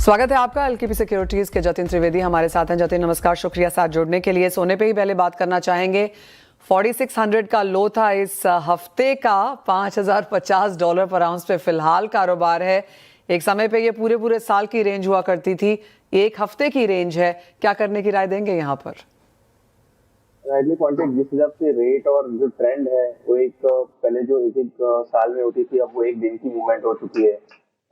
स्वागत है आपका एलकेपी सिक्योरिटीज के जतिन त्रिवेदी हमारे साथ हैं। जतिन नमस्कार, शुक्रिया साथ जुड़ने के लिए। सोने पे ही पहले बात करना चाहेंगे। 4600 का लो था इस हफ्ते का, $5050 पर आउंस पे फिलहाल कारोबार है। एक समय पे ये पूरे साल की रेंज हुआ करती थी, एक हफ्ते की रेंज है। क्या करने की राय देंगे यहाँ पर? जिस हिसाब से रेट और जो ट्रेंड है वो एक पहले जो एक साल में होती थी, अब वो एक दिन की मूवमेंट हो चुकी है।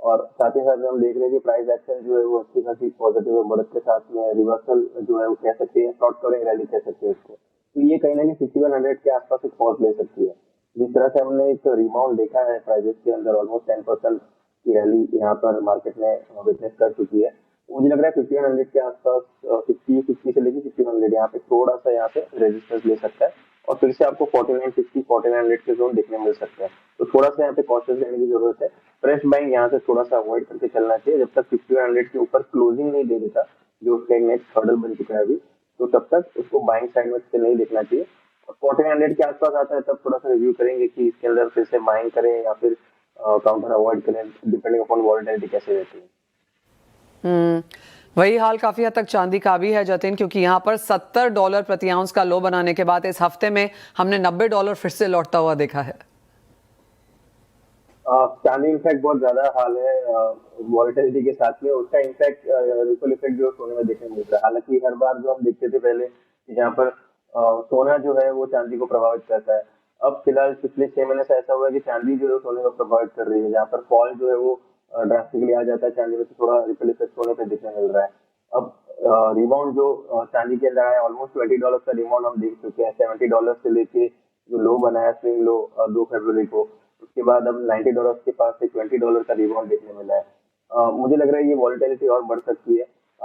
और साथ ही साथ हम देख रहे हैं कि प्राइस एक्शन जो है वो अच्छी खासी पॉजिटिव है, बढ़त के साथ में रिवर्सल जो है वो कह सकते हैं, शॉर्ट कवरिंग रैली कह सकते हैं इसको। तो ये कहीं ना कहीं 5100 के आसपास एक पॉज ले सकती है। जिस तरह से हमने एक रिबाउंड देखा है प्राइजेस के अंदर, ऑलमोस्ट 10% की रैली यहाँ पर मार्केट में विटनेस कर चुकी है। मुझे लग रहा है 1500 के आसपास 50 से लेकर 1500 यहाँ पे थोड़ा सा यहाँ पे रेजिस्टेंस ले सकता है और फिर से आपको 4950 4900 के जोन देखने मिल सकते हैं। तो थोड़ा सा यहाँ पे कॉशियस रहने की जरूरत है। फ्रेश बाइंग यहाँ से थोड़ा सा अवॉइड करके चलना चाहिए जब तक 1500 के ऊपर क्लोजिंग नहीं दे देता, जो उसका एक नेक्स्ट हर्डल बन चुका है अभी। तो तब तक उसको बाइंग साइड में से नहीं देखना चाहिए। और 1400 के आसपास आता है तब थोड़ा सा रिव्यू करेंगे कि इसके अंदर फिर से बाइंग करें या फिर काउंटर अवॉइड करें, डिपेंडिंग अपॉन वॉलेटिलिटी कैसे रहती है। वही हाल काफी हद तक चांदी का भी है जतिन, क्योंकि यहाँ पर $70 प्रति आउंस का लो बनाने के बाद इस हफ्ते में हमने $90 फिर से लौटता हुआ देखा है। चांदी इनफैक्ट बहुत ज्यादा हाल है वॉलेटिलिटी के साथ में, उसका इनफैक्ट रिपल इफेक्ट जो सोने में देखने मिलता है। हालांकि हर बार जो हम देखते थे पहले कि जहाँ पर सोना जो है वो चांदी को प्रभावित करता है, अब फिलहाल पिछले 6 महीने से ऐसा हुआ है कि चांदी जो है सोने को प्रभावित कर रही है। जहाँ पर फॉल जो है वो ड्रास्टिकली आ जाता है चांदी में, तो थोड़ा रिपल इफेक्ट सोने पे देखने मिल रहा है। अब रिबाउंड जो चांदी के अंदर आया, ऑलमोस्ट $20 का रिबाउंड हम देख चुके हैं। $70 से लेके जो लो बनाया स्विंग लो 2 फरवरी को, उसके बाद अब $90 के पास से $20 का रिबाउंड देखने मिला है। मुझे लग रहा है ये वॉलेटिलिटी और बढ़ सकती है।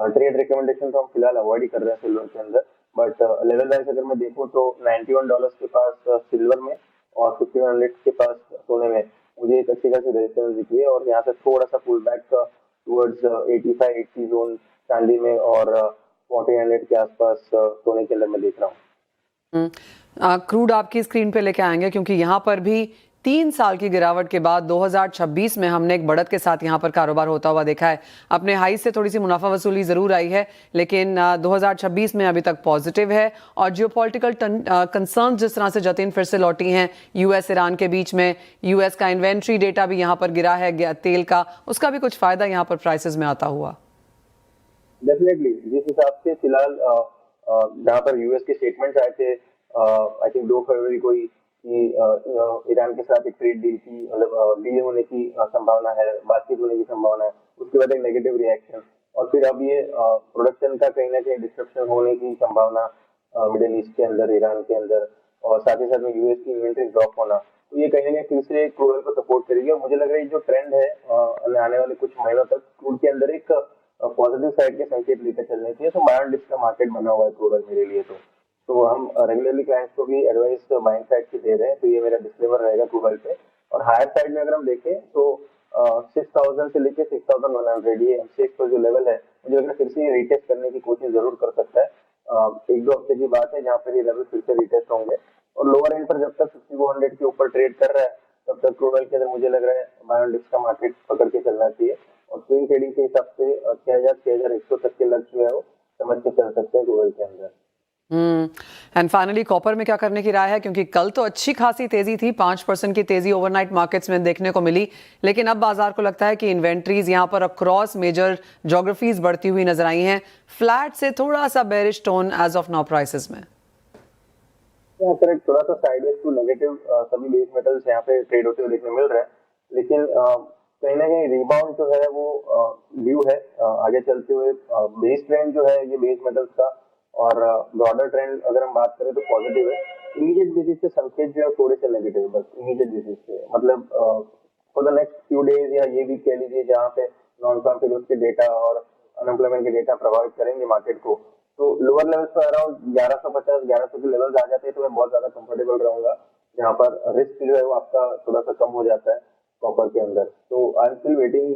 ट्रेड रिकमेंडेशन तो हम फिलहाल अवॉइड ही कर रहे हैं सिल्वर के अंदर, बट लेवल वाइज अगर मैं देखूं तो $91 के पास सिल्वर में और 1500 के पास सोने में मुझे एक अच्छी खासी रेजिस्टेंस दिखी है। और यहाँ से थोड़ा सा पुल बैक टूवर्ड्स 85-80 जोन चांदी में और 1400 के आसपास सोने के अंदर मैं देख रहा हूँ। क्रूड आपकी स्क्रीन पे लेके आएंगे, क्योंकि यहाँ पर भी 3 साल की गिरावट के बाद 2026 में हमने एक बढ़त के साथ यहाँ पर कारोबार होता हुआ देखा है। अपने हाई से थोड़ी सी मुनाफा वसूली जरूर आई है, लेकिन 2026 में अभी तक पॉजिटिव है। और जियोपॉलिटिकल कंसर्न जिस तरह से जतिन फिर से लौटी हैं यूएस ईरान के बीच में, यूएस का इन्वेंट्री डेटा भी यहाँ पर गिरा है तेल का, उसका भी कुछ फायदा यहाँ पर प्राइसेस में आता हुआ। डेफिनेटली जिस हिसाब से फिलहाल जहाँ पर यूएस के स्टेटमेंट्स आए थे, आई थिंक 2 फरवरी को ही, कि ईरान के साथ एक ट्रेड डील की मतलब डील होने की संभावना है, बातचीत होने की संभावना है। उसके बाद एक नेगेटिव रिएक्शन और फिर अब ये प्रोडक्शन का कहीं ना कहीं डिस्ट्रप्शन होने की संभावना मिडिल ईस्ट के अंदर, ईरान के अंदर, और साथ ही साथ में यूएस की इन्वेंट्री ड्रॉप होना, तो ये कहीं ना कहीं फिर से क्रूड को सपोर्ट करेगी। और मुझे लग रहा है जो ट्रेंड है आने वाले कुछ महीनों तक क्रूड के अंदर एक पॉजिटिव साइड के संकेत लेकर चलने चाहिए। तो बाय ऑन डिप्स का मार्केट बना हुआ है क्रूड मेरे लिए। तो हम रेगुलरली क्लाइंट्स को भी एडवाइस बाइंग साइड की दे रहे हैं, तो ये मेरा डिस्क्लेमर रहेगा क्रूड पे। और हायर साइड में अगर हम देखें तो 6000 से लेके 6100 ये M6 पर जो लेवल है, मुझे लग रहा है फिर से रिटेस्ट करने की कोशिश जरूर कर सकता है। 1-2 हफ्ते की बात है जहाँ पर ये लेवल फिर से रिटेस्ट होंगे। और लोअर एंड पर जब तक 5400 के ऊपर ट्रेड कर रहा है तब तक क्रूड के अंदर मुझे लग रहा है बाय ऑन डिप्स का मार्केट पकड़ के चलना चाहिए। और स्विंग ट्रेडिंग के हिसाब से 6000-6100 तक के लक्ष्य जो है वो समझ के चल सकते हैं गूगल के अंदर। एंड फाइनली कॉपर में क्या करने की राय है? क्योंकि कल तो अच्छी खासी तेजी थी, 5% की तेजी ओवरनाइट मार्केट्स में देखने को मिली, लेकिन अब बाजार को लगता है कि इन्वेंट्रीज यहां पर अक्रॉस मेजर ज्योग्राफीज बढ़ती हुई नजर आई हैं। फ्लैट से थोड़ा सा bearish tone as of now prices में। करेक्ट, थोड़ा सा साइडवेज टू नेगेटिव सभी बेस मेटल्स यहाँ पे ट्रेड होते हुए देखने मिल रहे हैं। लेकिन कहीं ना कहीं रिबाउंड जो है वो ड्यू है आगे चलते हुए। बेस ट्रेंड जो है ये बेस मेटल्स का और ब्रॉडर ट्रेंड अगर हम बात करें तो पॉजिटिव है। इमीडिएट बेसिस पे संकेत जो है थोड़े से नेगेटिव है, बस इमीडिएट बेसिस पे, मतलब for the next few days या ये वीक कह लीजिए जहाँ पे नॉन फार्म फिगर्स के डेटा और अनएम्प्लॉयमेंट के डेटा प्रभावित करेंगे मार्केट को। तो लोअर लेवल्स पर अराउंड 1150-1100 के लेवल्स आ जाते हैं तो मैं बहुत ज्यादा कंफर्टेबल रहूंगा, जहाँ पर रिस्क जो है वो आपका थोड़ा सा कम हो जाता है कॉपर के अंदर। तो I am still waiting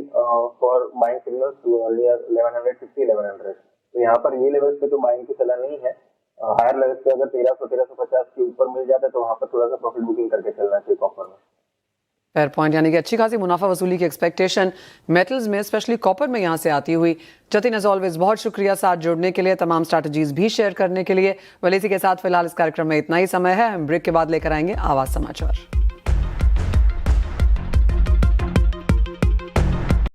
for buying signals to near 1150-1100। तो यहाँ पर ये लेवल्स पे तो बाइंग की सलाह नहीं है। हायर लेवल्स पे अगर 1300-1350 के ऊपर मिल जाता है तो वहां पर थोड़ा सा प्रॉफिट बुकिंग करके चलना चाहिए कॉपर में। फेयर पॉइंट, यानी कि अच्छी खासी मुनाफा वसूली की एक्सपेक्टेशन मेटल्स में, स्पेशली कॉपर में यहाँ से आती हुई। जतिन एज ऑलवेज बहुत शुक्रिया साथ जुड़ने के लिए, तमाम स्ट्रैटेजीज भी शेयर करने के लिए। वेल इसी के साथ फिलहाल इस कार्यक्रम में इतना ही समय है। हम ब्रेक के बाद लेकर आएंगे आवाज समाचार।